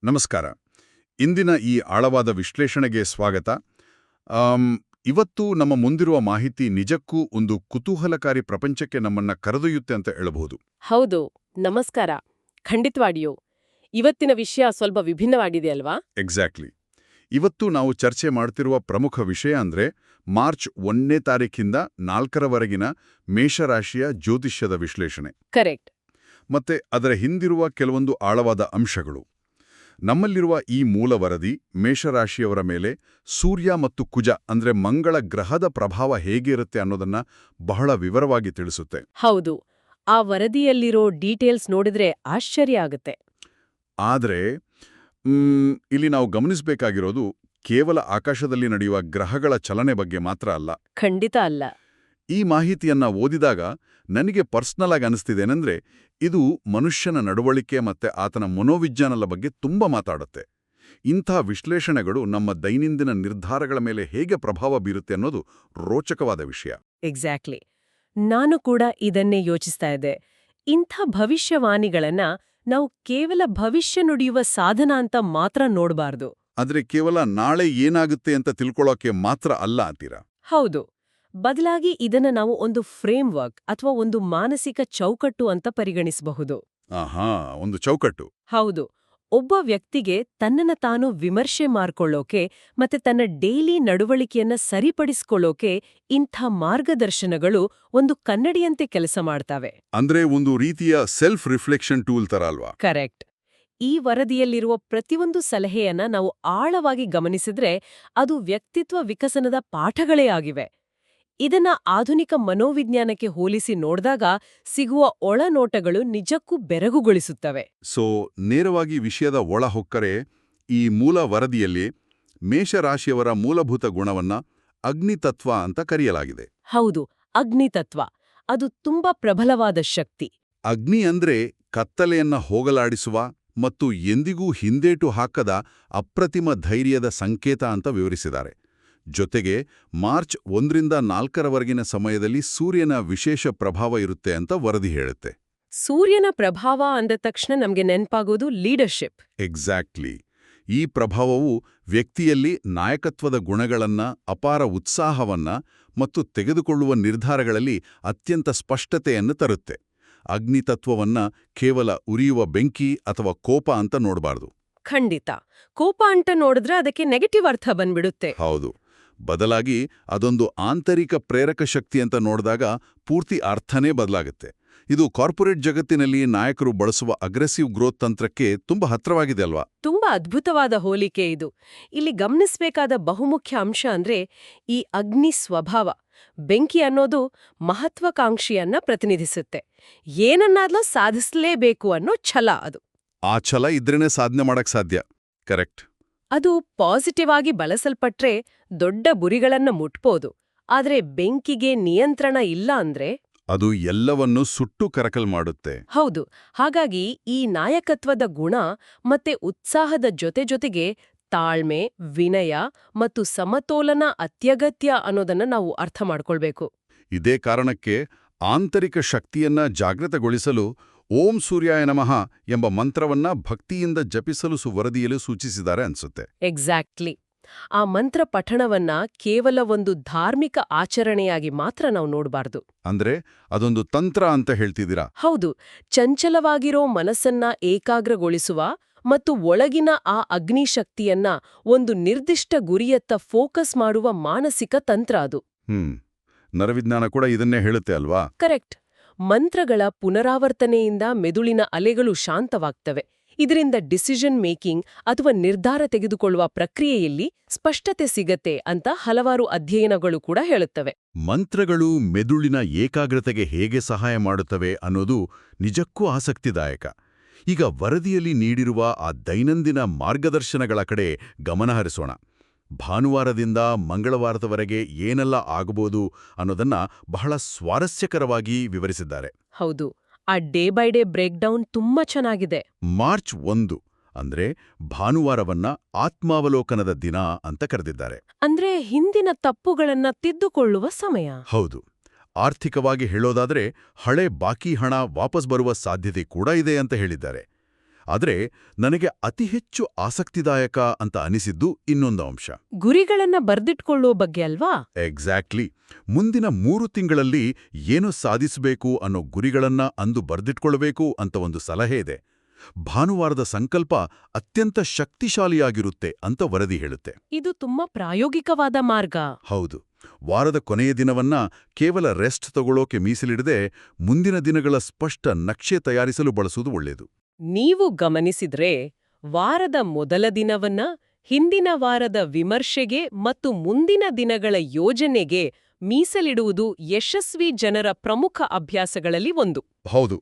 ನಮಸ್ಕಾರ. ಇಂದಿನ ಈ ಆಳವಾದ ವಿಶ್ಲೇಷಣೆಗೆ ಸ್ವಾಗತ. ಆಮ್, ಇವತ್ತು ನಮ್ಮ ಮುಂದಿರುವ ಮಾಹಿತಿ ನಿಜಕ್ಕೂ ಒಂದು ಕುತೂಹಲಕಾರಿ ಪ್ರಪಂಚಕ್ಕೆ ನಮ್ಮನ್ನ ಕರೆದೊಯ್ಯುತ್ತೆ ಅಂತ ಹೇಳಬಹುದು. ಹೌದು, ನಮಸ್ಕಾರ. ಖಂಡಿತವಾಗಿಯೂ. ಇವತ್ತಿನ ವಿಷಯ ಸ್ವಲ್ಪ ವಿಭಿನ್ನವಾಗಿದೆ ಅಲ್ವಾ? ಎಕ್ಸಾಕ್ಟ್ಲಿ. ಇವತ್ತು ನಾವು ಚರ್ಚೆ ಮಾಡ್ತಿರುವ ಪ್ರಮುಖ ವಿಷಯ ಅಂದ್ರೆ ಮಾರ್ಚ್ 1ನೇ ತಾರೀಖಿಂದ 4ರವರೆಗಿನ ಮೇಷರಾಶಿಯ ಜ್ಯೋತಿಷ್ಯದ ವಿಶ್ಲೇಷಣೆ. ಕರೆಕ್ಟ್. ಮತ್ತೆ ಅದರ ಹಿಂದಿರುವ ಕೆಲವೊಂದು ಆಳವಾದ ಅಂಶಗಳು. ನಮ್ಮಲ್ಲಿರುವ ಈ ಮೂಲ ವರದಿ ಮೇಷರಾಶಿಯವರ ಮೇಲೆ ಸೂರ್ಯ ಮತ್ತು ಕುಜ ಅಂದ್ರೆ ಮಂಗಳ ಗ್ರಹದ ಪ್ರಭಾವ ಹೇಗಿರುತ್ತೆ ಅನ್ನೋದನ್ನ ಬಹಳ ವಿವರವಾಗಿ ತಿಳಿಸುತ್ತೆ. ಹೌದು, ಆ ವರದಿಯಲ್ಲಿರೋ ಡೀಟೇಲ್ಸ್ ನೋಡಿದ್ರೆ ಆಶ್ಚರ್ಯ ಆಗುತ್ತೆ. ಆದರೆ ಇಲ್ಲಿ ನಾವು ಗಮನಿಸಬೇಕಾಗಿರೋದು ಕೇವಲ ಆಕಾಶದಲ್ಲಿ ನಡೆಯುವ ಗ್ರಹಗಳ ಚಲನೆ ಬಗ್ಗೆ ಮಾತ್ರ ಅಲ್ಲ. ಖಂಡಿತ ಅಲ್ಲ. ಈ ಮಾಹಿತಿಯನ್ನ ಓದಿದಾಗ ನನಗೆ ಪರ್ಸ್ನಲ್ ಆಗಿ ಅನಿಸ್ತಿದೇನೆಂದ್ರೆ ಇದು ಮನುಷ್ಯನ ನಡವಳಿಕೆ ಮತ್ತೆ ಆತನ ಮನೋವಿಜ್ಞಾನದ ಬಗ್ಗೆ ತುಂಬಾ ಮಾತಾಡುತ್ತೆ. ಇಂಥ ವಿಶ್ಲೇಷಣೆಗಳು ನಮ್ಮ ದೈನಂದಿನ ನಿರ್ಧಾರಗಳ ಮೇಲೆ ಹೇಗೆ ಪ್ರಭಾವ ಬೀರುತ್ತೆ ಅನ್ನೋದು ರೋಚಕವಾದ ವಿಷಯ. ಎಕ್ಸಾಕ್ಟ್ಲಿ. ನಾನು ಕೂಡ ಇದನ್ನೇ ಯೋಚಿಸ್ತಾ ಇದ್ದೆ. ಇಂಥ ಭವಿಷ್ಯವಾಣಿಗಳನ್ನ ನಾವು ಕೇವಲ ಭವಿಷ್ಯ ನುಡಿಯುವ ಸಾಧನ ಅಂತ ಮಾತ್ರ ನೋಡಬಾರ್ದು. ಆದ್ರೆ ಕೇವಲ ನಾಳೆ ಏನಾಗುತ್ತೆ ಅಂತ ತಿಳ್ಕೊಳ್ಳೋಕೆ ಮಾತ್ರ ಅಲ್ಲ ಅಂತೀರಾ? ಹೌದು. ಬದಲಾಗಿ ಇದನ್ನ ನಾವು ಒಂದು ಫ್ರೇಮ್ವರ್ಕ್ ಅಥವಾ ಒಂದು ಮಾನಸಿಕ ಚೌಕಟ್ಟು ಅಂತ ಪರಿಗಣಿಸಬಹುದು. ಆಹಾ, ಒಂದು ಚೌಕಟ್ಟು. ಹೌದು. ಒಬ್ಬ ವ್ಯಕ್ತಿಗೆ ತನ್ನನ್ನ ತಾನು ವಿಮರ್ಶೆ ಮಾಡ್ಕೊಳ್ಳೋಕೆ ಮತ್ತೆ ತನ್ನ ಡೈಲಿ ನಡವಳಿಕೆಯನ್ನ ಸರಿಪಡಿಸ್ಕೊಳ್ಳೋಕೆ ಇಂಥ ಮಾರ್ಗದರ್ಶನಗಳು ಒಂದು ಕನ್ನಡಿಯಂತೆ ಕೆಲಸ ಮಾಡ್ತವೆ. ಅಂದ್ರೆ ಒಂದು ರೀತಿಯ ಸೆಲ್ಫ್ ರಿಫ್ಲೆಕ್ಷನ್ ಟೂಲ್ ತರ ಅಲ್ವಾ? ಕರೆಕ್ಟ್. ಈ ವರದಿಯಲ್ಲಿರುವ ಪ್ರತಿಯೊಂದು ಸಲಹೆಯನ್ನ ನಾವು ಆಳವಾಗಿ ಗಮನಿಸಿದ್ರೆ ಅದು ವ್ಯಕ್ತಿತ್ವ ವಿಕಸನದ ಪಾಠಗಳೇ ಆಗಿವೆ. ಇದನ್ನ ಆಧುನಿಕ ಮನೋವಿಜ್ಞಾನಕ್ಕೆ ಹೋಲಿಸಿ ನೋಡಿದಾಗ ಸಿಗುವ ಒಳನೋಟಗಳು ನಿಜಕ್ಕೂ ಬೆರಗುಗೊಳಿಸುತ್ತವೆ. ನೇರವಾಗಿ ವಿಷಯದ ಒಳ ಹೊಕ್ಕರೆ ಈ ಮೂಲ ವರದಿಯಲ್ಲಿ ಮೇಷರಾಶಿಯವರ ಮೂಲಭೂತ ಗುಣವನ್ನ ಅಗ್ನಿತತ್ವ ಅಂತ ಕರೆಯಲಾಗಿದೆ. ಹೌದು, ಅಗ್ನಿತತ್ವ. ಅದು ತುಂಬಾ ಪ್ರಬಲವಾದ ಶಕ್ತಿ. ಅಗ್ನಿ ಅಂದ್ರೆ ಕತ್ತಲೆಯನ್ನ ಹೋಗಲಾಡಿಸುವ ಮತ್ತು ಎಂದಿಗೂ ಹಿಂದೇಟು ಹಾಕದ ಅಪ್ರತಿಮ ಧೈರ್ಯದ ಸಂಕೇತ ಅಂತ ವಿವರಿಸಿದ್ದಾರೆ. ಜೊತೆಗೆ ಮಾರ್ಚ್ 1ರಿಂದ 4ರವರೆಗಿನ ಸಮಯದಲ್ಲಿ ಸೂರ್ಯನ ವಿಶೇಷ ಪ್ರಭಾವ ಇರುತ್ತೆ ಅಂತ ವರದಿ ಹೇಳುತ್ತೆ. ಸೂರ್ಯನ ಪ್ರಭಾವ ಅಂದ ತಕ್ಷಣ ನಮ್ಗೆ ನೆನಪಾಗೋದು ಲೀಡರ್ಶಿಪ್. ಎಕ್ಸಾಕ್ಟ್ಲಿ. ಈ ಪ್ರಭಾವವು ವ್ಯಕ್ತಿಯಲ್ಲಿ ನಾಯಕತ್ವದ ಗುಣಗಳನ್ನ, ಅಪಾರ ಉತ್ಸಾಹವನ್ನ ಮತ್ತು ತೆಗೆದುಕೊಳ್ಳುವ ನಿರ್ಧಾರಗಳಲ್ಲಿ ಅತ್ಯಂತ ಸ್ಪಷ್ಟತೆಯನ್ನು ತರುತ್ತೆ. ಅಗ್ನಿತತ್ವವನ್ನ ಕೇವಲ ಉರಿಯುವ ಬೆಂಕಿ ಅಥವಾ ಕೋಪ ಅಂತ ನೋಡಬಾರ್ದು. ಖಂಡಿತ. ಕೋಪ ಅಂತ ನೋಡಿದ್ರೆ ಅದಕ್ಕೆ ನೆಗೆಟಿವ್ ಅರ್ಥ ಬಂದ್ಬಿಡುತ್ತೆ. ಹೌದು. ಬದಲಾಗಿ ಅದೊಂದು ಆಂತರಿಕ ಪ್ರೇರಕ ಶಕ್ತಿ ಅಂತ ನೋಡಿದಾಗ ಪೂರ್ತಿ ಅರ್ಥನೇ ಬದಲಾಗುತ್ತೆ. ಇದು ಕಾರ್ಪೊರೇಟ್ ಜಗತ್ತಿನಲ್ಲಿ ನಾಯಕರು ಬಳಸುವ ಅಗ್ರೆಸಿವ್ ಗ್ರೋತ್ ತಂತ್ರಕ್ಕೆ ತುಂಬಾ ಹತ್ರವಾಗಿದೆ ಅಲ್ವಾ? ತುಂಬಾ ಅದ್ಭುತವಾದ ಹೋಲಿಕೆ ಇದು. ಇಲ್ಲಿ ಗಮನಿಸಬೇಕಾದ ಬಹುಮುಖ್ಯ ಅಂಶ ಅಂದ್ರೆ ಈ ಅಗ್ನಿ ಸ್ವಭಾವ. ಬೆಂಕಿ ಅನ್ನೋದು ಮಹತ್ವಾಕಾಂಕ್ಷೆಯನ್ನ ಪ್ರತಿನಿಧಿಸುತ್ತೆ. ಏನನ್ನಾದ್ರೂ ಸಾಧಿಸಲೇಬೇಕು ಅನ್ನೋ ಛಲ ಅದು. ಆ ಛಲ ಇದ್ರೇನೆ ಸಾಧನೆ ಮಾಡಕ್ ಸಾಧ್ಯ. ಕರೆಕ್ಟ್. ಅದು ಪಾಸಿಟಿವ್ ಆಗಿ ಬಳಸಲ್ಪಟ್ರೆ ದೊಡ್ಡ ಗುರಿಗಳನ್ನ ಮುಟ್ಬೋದು. ಆದ್ರೆ ಬೆಂಕಿಗೆ ನಿಯಂತ್ರಣ ಇಲ್ಲ ಅಂದ್ರೆ ಅದು ಎಲ್ಲವನ್ನೂ ಸುಟ್ಟು ಕರಕಲ್ ಮಾಡುತ್ತೆ. ಹೌದು. ಹಾಗಾಗಿ ಈ ನಾಯಕತ್ವದ ಗುಣ ಮತ್ತೆ ಉತ್ಸಾಹದ ಜೊತೆಗೆ ತಾಳ್ಮೆ, ವಿನಯ ಮತ್ತು ಸಮತೋಲನ ಅತ್ಯಗತ್ಯ ಅನ್ನೋದನ್ನ ನಾವು ಅರ್ಥ ಮಾಡ್ಕೊಳ್ಬೇಕು. ಇದೇ ಕಾರಣಕ್ಕೆ ಆಂತರಿಕ ಶಕ್ತಿಯನ್ನ ಜಾಗೃತಗೊಳಿಸಲು ಓಂ ಸೂರ್ಯಾಯ ನಮಃ ಎಂಬ ಮಂತ್ರವನ್ನ ಭಕ್ತಿಯಿಂದ ಜಪಿಸಲು ವರದಿಯಲು ಸೂಚಿಸಿದ್ದಾರೆ ಅನ್ಸುತ್ತೆ. ಎಕ್ಸಾಕ್ಟ್ಲಿ. ಆ ಮಂತ್ರ ಪಠಣವನ್ನ ಕೇವಲ ಒಂದು ಧಾರ್ಮಿಕ ಆಚರಣೆಯಾಗಿ ಮಾತ್ರ ನಾವು ನೋಡಬಾರ್ದು. ಅಂದ್ರೆ ಅದೊಂದು ತಂತ್ರ ಅಂತ ಹೇಳ್ತಿದ್ದೀರಾ? ಹೌದು. ಚಂಚಲವಾಗಿರೋ ಮನಸ್ಸನ್ನ ಏಕಾಗ್ರಗೊಳಿಸುವ ಮತ್ತು ಒಳಗಿನ ಆ ಅಗ್ನಿಶಕ್ತಿಯನ್ನ ಒಂದು ನಿರ್ದಿಷ್ಟ ಗುರಿಯತ್ತ ಫೋಕಸ್ ಮಾಡುವ ಮಾನಸಿಕ ತಂತ್ರ ಅದು. ನರವಿಜ್ಞಾನ ಕೂಡ ಇದನ್ನೇ ಹೇಳುತ್ತೆ ಅಲ್ವಾ? ಕರೆಕ್ಟ್. ಮಂತ್ರಗಳ ಪುನರಾವರ್ತನೆಯಿಂದ ಮೆದುಳಿನ ಅಲೆಗಳು ಶಾಂತವಾಗ್ತವೆ. ಇದರಿಂದ ಡಿಸಿಷನ್ ಮೇಕಿಂಗ್ ಅಥವಾ ನಿರ್ಧಾರ ತೆಗೆದುಕೊಳ್ಳುವ ಪ್ರಕ್ರಿಯೆಯಲ್ಲಿ ಸ್ಪಷ್ಟತೆ ಸಿಗತ್ತೆ ಅಂತ ಹಲವಾರು ಅಧ್ಯಯನಗಳು ಕೂಡ ಹೇಳುತ್ತವೆ. ಮಂತ್ರಗಳು ಮೆದುಳಿನ ಏಕಾಗ್ರತೆಗೆ ಹೇಗೆ ಸಹಾಯ ಮಾಡುತ್ತವೆ ಅನ್ನೋದು ನಿಜಕ್ಕೂ ಆಸಕ್ತಿದಾಯಕ. ಈಗ ವರದಿಯಲ್ಲಿ ನೀಡಿರುವ ಆ ದೈನಂದಿನ ಮಾರ್ಗದರ್ಶನಗಳ ಕಡೆ ಗಮನಹರಿಸೋಣ. ಭಾನುವಾರದಿಂದ ಮಂಗಳವಾರದವರೆಗೆ ಏನೆಲ್ಲ ಆಗಬಹುದು ಅನ್ನೋದನ್ನ ಬಹಳ ಸ್ವಾರಸ್ಯಕರವಾಗಿ ವಿವರಿಸಿದ್ದಾರೆ. ಹೌದು. ಆ day by day break down ತುಂಬಾ ಚೆನ್ನಾಗಿದೆ. ಮಾರ್ಚ್ 1 ಅಂದ್ರೆ ಭಾನುವಾರವನ್ನ ಆತ್ಮಾವಲೋಕನದ ದಿನ ಅಂತ ಕರೆದಿದ್ದಾರೆ. ಅಂದ್ರೆ ಹಿಂದಿನ ತಪ್ಪುಗಳನ್ನ ತಿದ್ದುಕೊಳ್ಳುವ ಸಮಯ. ಹೌದು. ಆರ್ಥಿಕವಾಗಿ ಹೇಳೋದಾದ್ರೆ ಹಳೆ ಬಾಕಿ ಹಣ ವಾಪಸ್ ಬರುವ ಸಾಧ್ಯತೆ ಕೂಡ ಇದೆ ಅಂತ ಹೇಳಿದ್ದಾರೆ. ಆದರೆ ನನಗೆ ಅತಿ ಹೆಚ್ಚು ಆಸಕ್ತಿದಾಯಕ ಅಂತ ಅನಿಸಿದ್ದು ಇನ್ನೊಂದು ಅಂಶ. ಗುರಿಗಳನ್ನ ಬರ್ದಿಟ್ಕೊಳ್ಳೋ ಬಗ್ಗೆ ಅಲ್ವಾ? ಎಕ್ಸಾಕ್ಟ್ಲಿ. ಮುಂದಿನ 3 ತಿಂಗಳಲ್ಲಿ ಏನು ಸಾಧಿಸಬೇಕು ಅನ್ನೋ ಗುರಿಗಳನ್ನ ಅಂದು ಬರ್ದಿಟ್ಕೊಳ್ಬೇಕು ಅಂತ ಒಂದು ಸಲಹೆ ಇದೆ. ಭಾನುವಾರದ ಸಂಕಲ್ಪ ಅತ್ಯಂತ ಶಕ್ತಿಶಾಲಿಯಾಗಿರುತ್ತೆ ಅಂತ ವರದಿ ಹೇಳುತ್ತೆ. ಇದು ತುಂಬಾ ಪ್ರಾಯೋಗಿಕವಾದ ಮಾರ್ಗ. ಹೌದು. ವಾರದ ಕೊನೆಯ ದಿನವನ್ನ ಕೇವಲ ರೆಸ್ಟ್ ತಗೊಳ್ಳೋಕೆ ಮೀಸಲಿಡದೆ ಮುಂದಿನ ದಿನಗಳ ಸ್ಪಷ್ಟ ನಕ್ಷೆ ತಯಾರಿಸಲು ಬಳಸುವುದು ಒಳ್ಳೆಯದು. ನೀವು ಗಮನಿಸಿದ್ರೆ ವಾರದ ಮೊದಲ ದಿನವನ್ನ ಹಿಂದಿನ ವಾರದ ವಿಮರ್ಶೆಗೆ ಮತ್ತು ಮುಂದಿನ ದಿನಗಳ ಯೋಜನೆಗೆ ಮೀಸಲಿಡುವುದು ಯಶಸ್ವಿ ಜನರ ಪ್ರಮುಖ ಅಭ್ಯಾಸಗಳಲ್ಲಿ ಒಂದು. ಹೌದು,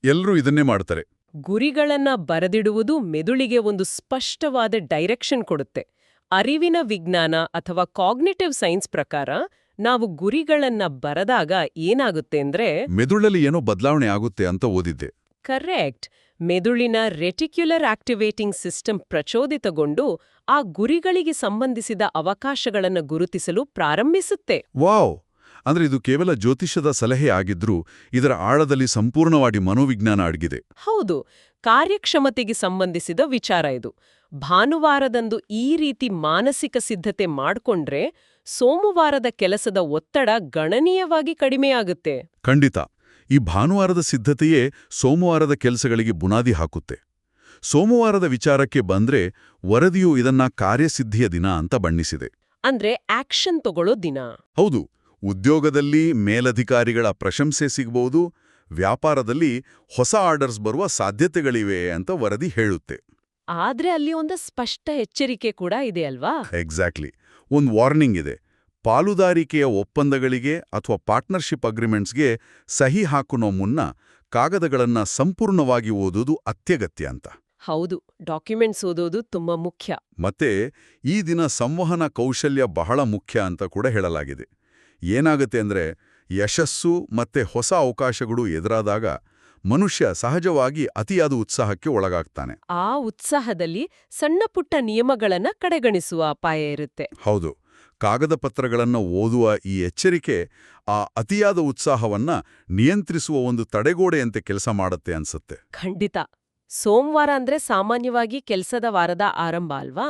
ಎಲ್ಲರೂ ಇದನ್ನೇ ಮಾಡ್ತಾರೆ. ಗುರಿಗಳನ್ನ ಬರೆದಿಡುವುದು ಮೆದುಳಿಗೆ ಒಂದು ಸ್ಪಷ್ಟವಾದ ಡೈರೆಕ್ಷನ್ ಕೊಡುತ್ತೆ. ಅರಿವಿನ ವಿಜ್ಞಾನ ಅಥವಾ ಕಾಗ್ನಿಟಿವ್ ಸೈನ್ಸ್ ಪ್ರಕಾರ ನಾವು ಗುರಿಗಳನ್ನ ಬರೆದಾಗ ಏನಾಗುತ್ತೆ ಅಂದ್ರೆ ಮೆದುಳಲ್ಲಿ ಏನೋ ಬದಲಾವಣೆ ಆಗುತ್ತೆ ಅಂತ ಓದಿದ್ದೆ. ಕರೆಕ್ಟ್. ಮೆದುಳಿನ ರೆಟಿಕ್ಯುಲರ್ ಆಕ್ಟಿವೇಟಿಂಗ್ ಸಿಸ್ಟಮ್ ಪ್ರಚೋದಿತಗೊಂಡು ಆ ಗುರಿಗಳಿಗೆ ಸಂಬಂಧಿಸಿದ ಅವಕಾಶಗಳನ್ನು ಗುರುತಿಸಲು ಪ್ರಾರಂಭಿಸುತ್ತೆ. ವಾವ್! ಅಂದ್ರೆ ಇದು ಕೇವಲ ಜ್ಯೋತಿಷದ ಸಲಹೆ ಆಗಿದ್ರೂ ಇದರ ಆಳದಲ್ಲಿ ಸಂಪೂರ್ಣವಾಗಿ ಮನೋವಿಜ್ಞಾನ ಅಡಗಿದೆ. ಹೌದು, ಕಾರ್ಯಕ್ಷಮತೆಗೆ ಸಂಬಂಧಿಸಿದ ವಿಚಾರ ಇದು. ಭಾನುವಾರದಂದು ಈ ರೀತಿ ಮಾನಸಿಕ ಸಿದ್ಧತೆ ಮಾಡ್ಕೊಂಡ್ರೆ ಸೋಮವಾರದ ಕೆಲಸದ ಒತ್ತಡ ಗಣನೀಯವಾಗಿ ಕಡಿಮೆಯಾಗುತ್ತೆ. ಖಂಡಿತ. ಈ ಭಾನುವಾರದ ಸಿದ್ಧತೆಯೇ ಸೋಮವಾರದ ಕೆಲಸಗಳಿಗೆ ಬುನಾದಿ ಹಾಕುತ್ತೆ. ಸೋಮವಾರದ ವಿಚಾರಕ್ಕೆ ಬಂದ್ರೆ ವರದಿಯು ಇದನ್ನ ಕಾರ್ಯಸಿದ್ಧಿಯ ದಿನ ಅಂತ ಬಣ್ಣಿಸಿದೆ. ಅಂದ್ರೆ ಆಕ್ಷನ್ ತಗೊಳ್ಳೋ ದಿನ. ಹೌದು. ಉದ್ಯೋಗದಲ್ಲಿ ಮೇಲಧಿಕಾರಿಗಳ ಪ್ರಶಂಸೆ ಸಿಗಬಹುದು, ವ್ಯಾಪಾರದಲ್ಲಿ ಹೊಸ ಆರ್ಡರ್ಸ್ ಬರುವ ಸಾಧ್ಯತೆಗಳಿವೆ ಅಂತ ವರದಿ ಹೇಳುತ್ತೆ. ಆದ್ರೆ ಅಲ್ಲಿ ಒಂದು ಸ್ಪಷ್ಟ ಎಚ್ಚರಿಕೆ ಕೂಡ ಇದೆ ಅಲ್ವಾ? ಎಕ್ಸಾಕ್ಟ್ಲಿ. ಒಂದು ವಾರ್ನಿಂಗ್ ಇದೆ. ಪಾಲುದಾರಿಕೆಯ ಒಪ್ಪಂದಗಳಿಗೆ ಅಥವಾ ಪಾರ್ಟ್ನರ್ಶಿಪ್ ಅಗ್ರಿಮೆಂಟ್ಸ್ಗೆ ಸಹಿ ಹಾಕುನೋ ಮುನ್ನ ಕಾಗದಗಳನ್ನ ಸಂಪೂರ್ಣವಾಗಿ ಓದೋದು ಅತ್ಯಗತ್ಯ ಅಂತ. ಹೌದು, ಡಾಕ್ಯುಮೆಂಟ್ಸ್ ಓದೋದು ತುಂಬಾ ಮುಖ್ಯ. ಮತ್ತೆ ಈ ದಿನ ಸಂವಹನ ಕೌಶಲ್ಯ ಬಹಳ ಮುಖ್ಯ ಅಂತ ಕೂಡ ಹೇಳಲಾಗಿದೆ. ಏನಾಗುತ್ತೆ ಅಂದ್ರೆ ಯಶಸ್ಸು ಮತ್ತೆ ಹೊಸ ಅವಕಾಶಗಳು ಎದುರಾದಾಗ ಮನುಷ್ಯ ಸಹಜವಾಗಿ ಅತಿಯಾದ ಉತ್ಸಾಹಕ್ಕೆ ಒಳಗಾಗ್ತಾನೆ. ಆ ಉತ್ಸಾಹದಲ್ಲಿ ಸಣ್ಣ ಪುಟ್ಟ ನಿಯಮಗಳನ್ನ ಕಡೆಗಣಿಸುವ ಅಪಾಯ ಇರುತ್ತೆ. ಹೌದು. ಕಾಗದ ಪತ್ರಗಳನ್ನ ಓದುವ ಈ ಎಚ್ಚರಿಕೆ ಆ ಅತಿಯಾದ ಉತ್ಸಾಹವನ್ನ ನಿಯಂತ್ರಿಸುವ ಒಂದು ತಡೆಗೋಡೆಯಂತೆ ಕೆಲಸ ಮಾಡುತ್ತೆ ಅನ್ಸುತ್ತೆ. ಖಂಡಿತ. ಸೋಮವಾರ ಅಂದ್ರೆ ಸಾಮಾನ್ಯವಾಗಿ ಕೆಲಸದ ವಾರದ ಆರಂಭ ಅಲ್ವಾ?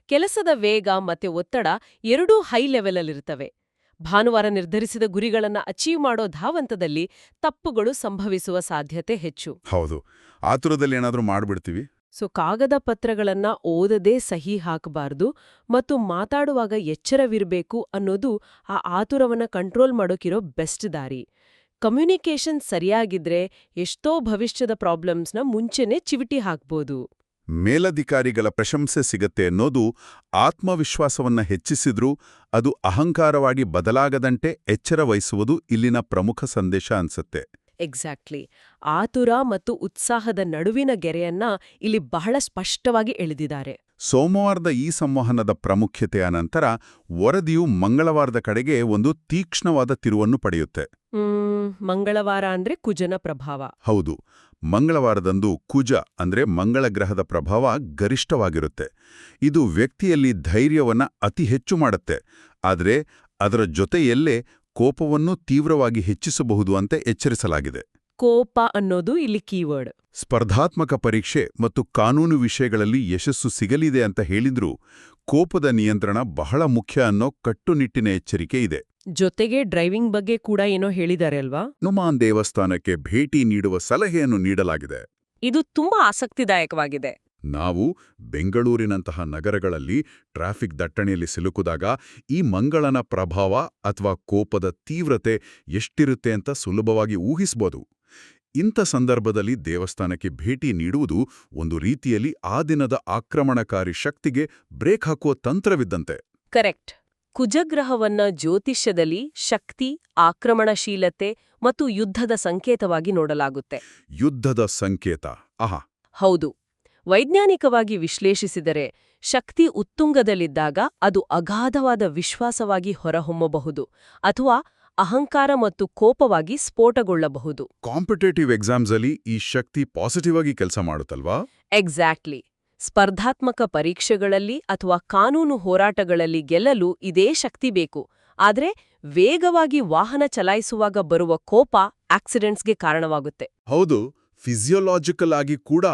ಕೆಲಸದ ವೇಗ ಮತ್ತೆ ಒತ್ತಡ ಎರಡೂ ಹೈ ಲೆವೆಲಲ್ಲಿರ್ತವೆ. ಭಾನುವಾರ ನಿರ್ಧರಿಸಿದ ಗುರಿಗಳನ್ನ ಅಚೀವ್ ಮಾಡೋ ಧಾವಂತದಲ್ಲಿ ತಪ್ಪುಗಳು ಸಂಭವಿಸುವ ಸಾಧ್ಯತೆ ಹೆಚ್ಚು. ಹೌದು. ಆತುರದಲ್ಲಿ ಏನಾದ್ರೂ ಮಾಡ್ಬಿಡ್ತೀವಿ. ಕಾಗದ ಪತ್ರಗಳನ್ನ ಓದದೇ ಸಹಿ ಹಾಕಬಾರ್ದು ಮತ್ತು ಮಾತಾಡುವಾಗ ಎಚ್ಚರವಿರಬೇಕು ಅನ್ನೋದು ಆ ಆತುರವನ್ನ ಕಂಟ್ರೋಲ್ ಮಾಡೋಕಿರೋ ಬೆಸ್ಟ್ ದಾರಿ. ಕಮ್ಯುನಿಕೇಷನ್ ಸರಿಯಾಗಿದ್ರೆ ಎಷ್ಟೋ ಭವಿಷ್ಯದ ಪ್ರಾಬ್ಲಮ್ಸ್ನ ಮುಂಚೆನೇ ಚಿವಿಟಿ ಹಾಕ್ಬೋದು. ಮೇಲಧಿಕಾರಿಗಳ ಪ್ರಶಂಸೆ ಸಿಗತ್ತೆ ಅನ್ನೋದು ಆತ್ಮವಿಶ್ವಾಸವನ್ನ ಹೆಚ್ಚಿಸಿದ್ರೂ ಅದು ಅಹಂಕಾರವಾಗಿ ಬದಲಾಗದಂತೆ ಎಚ್ಚರ ವಹಿಸುವುದು ಇಲ್ಲಿನ ಪ್ರಮುಖ ಸಂದೇಶ ಅನ್ಸತ್ತೆ. ಎಕ್ಸಾಕ್ಟ್ಲಿ. ಆತುರ ಮತ್ತು ಉತ್ಸಾಹದ ನಡುವಿನ ಗೆರೆಯನ್ನ ಇಲ್ಲಿ ಬಹಳ ಸ್ಪಷ್ಟವಾಗಿ ಎಳೆದಿದ್ದಾರೆ. ಸೋಮವಾರದ ಈ ಸಂವಹನದ ಪ್ರಾಮುಖ್ಯತೆಯ ನಂತರ ವರದಿಯು ಮಂಗಳವಾರದ ಕಡೆಗೆ ಒಂದು ತೀಕ್ಷ್ಣವಾದ ತಿರುವನ್ನು ಪಡೆಯುತ್ತೆ. ಮಂಗಳವಾರ ಅಂದ್ರೆ ಕುಜನ ಪ್ರಭಾವ. ಹೌದು. ಮಂಗಳವಾರದಂದು ಕುಜ ಅಂದ್ರೆ ಮಂಗಳ ಗ್ರಹದ ಪ್ರಭಾವ ಗರಿಷ್ಠವಾಗಿರುತ್ತೆ. ಇದು ವ್ಯಕ್ತಿಯಲ್ಲಿ ಧೈರ್ಯವನ್ನ ಅತಿ ಹೆಚ್ಚು ಮಾಡುತ್ತೆ. ಆದರೆ ಅದರ ಜೊತೆಯಲ್ಲೇ ಕೋಪವನ್ನು ತೀವ್ರವಾಗಿ ಹೆಚ್ಚಿಸಬಹುದು ಅಂತ ಎಚ್ಚರಿಸಲಾಗಿದೆ. ಕೋಪ ಅನ್ನೋದು ಇಲ್ಲಿ ಕೀವರ್ಡ್. ಸ್ಪರ್ಧಾತ್ಮಕ ಪರೀಕ್ಷೆ ಮತ್ತು ಕಾನೂನು ವಿಷಯಗಳಲ್ಲಿ ಯಶಸ್ಸು ಸಿಗಲಿದೆ ಅಂತ ಹೇಳಿದ್ರೂ ಕೋಪದ ನಿಯಂತ್ರಣ ಬಹಳ ಮುಖ್ಯ ಅನ್ನೋ ಕಟ್ಟುನಿಟ್ಟಿನ ಎಚ್ಚರಿಕೆ ಇದೆ. ಜೊತೆಗೆ ಡ್ರೈವಿಂಗ್ ಬಗ್ಗೆ ಕೂಡ ಏನೋ ಹೇಳಿದ್ದಾರೆ ಅಲ್ವಾ? ಹನುಮಾನ್ ದೇವಸ್ಥಾನಕ್ಕೆ ಭೇಟಿ ನೀಡುವ ಸಲಹೆಯನ್ನು ನೀಡಲಾಗಿದೆ. ಇದು ತುಂಬಾ ಆಸಕ್ತಿದಾಯಕವಾಗಿದೆ. ನಾವು ಬೆಂಗಳೂರಿನಂತಹ ನಗರಗಳಲ್ಲಿ ಟ್ರಾಫಿಕ್ ದಟ್ಟಣೆಯಲ್ಲಿ ಸಿಲುಕಿದಾಗ ಈ ಮಂಗಳನ ಪ್ರಭಾವ ಅಥವಾ ಕೋಪದ ತೀವ್ರತೆ ಎಷ್ಟಿರುತ್ತೆ ಅಂತ ಸುಲಭವಾಗಿ ಊಹಿಸ್ಬೋದು. ಇಂಥ ಸಂದರ್ಭದಲ್ಲಿ ದೇವಸ್ಥಾನಕ್ಕೆ ಭೇಟಿ ನೀಡುವುದು ಒಂದು ರೀತಿಯಲ್ಲಿ ಆ ದಿನದ ಆಕ್ರಮಣಕಾರಿ ಶಕ್ತಿಗೆ ಬ್ರೇಕ್ ಹಾಕುವ ತಂತ್ರವಿದ್ದಂತೆ. ಕರೆಕ್ಟ್. ಕುಜಗ್ರಹವನ್ನ ಜ್ಯೋತಿಷ್ಯದಲ್ಲಿ ಶಕ್ತಿ, ಆಕ್ರಮಣಶೀಲತೆ ಮತ್ತು ಯುದ್ಧದ ಸಂಕೇತವಾಗಿ ನೋಡಲಾಗುತ್ತೆ. ಯುದ್ಧದ ಸಂಕೇತ. ಆಹಾ. ಹೌದು. ವೈಜ್ಞಾನಿಕವಾಗಿ ವಿಶ್ಲೇಷಿಸಿದರೆ ಶಕ್ತಿ ಉತ್ತುಂಗದಲ್ಲಿದ್ದಾಗ ಅದು ಅಗಾಧವಾದ ವಿಶ್ವಾಸವಾಗಿ ಹೊರಹೊಮ್ಮಬಹುದು ಅಥವಾ ಅಹಂಕಾರ ಮತ್ತು ಕೋಪವಾಗಿ ಸ್ಫೋಟಗೊಳ್ಳಬಹುದು. ಕಾಂಪಿಟೇಟಿವ್ ಎಕ್ಸಾಮ್ಸಲ್ಲಿ ಈ ಶಕ್ತಿ ಪಾಸಿಟಿವ್ ಆಗಿ ಕೆಲಸ ಮಾಡುತ್ತಲ್ವಾ? ಎಕ್ಸಾಕ್ಟ್ಲಿ. ಸ್ಪರ್ಧಾತ್ಮಕ ಪರೀಕ್ಷೆಗಳಲ್ಲಿ ಅಥವಾ ಕಾನೂನು ಹೋರಾಟಗಳಲ್ಲಿ ಗೆಲ್ಲಲು ಇದೇ ಶಕ್ತಿ ಬೇಕು. ಆದ್ರೆ ವೇಗವಾಗಿ ವಾಹನ ಚಲಾಯಿಸುವಾಗ ಬರುವ ಕೋಪ ಆಕ್ಸಿಡೆಂಟ್ಸ್ಗೆ ಕಾರಣವಾಗುತ್ತೆ. ಹೌದು. ಫಿಸಿಯೋಲಾಜಿಕಲ್ ಆಗಿ ಕೂಡ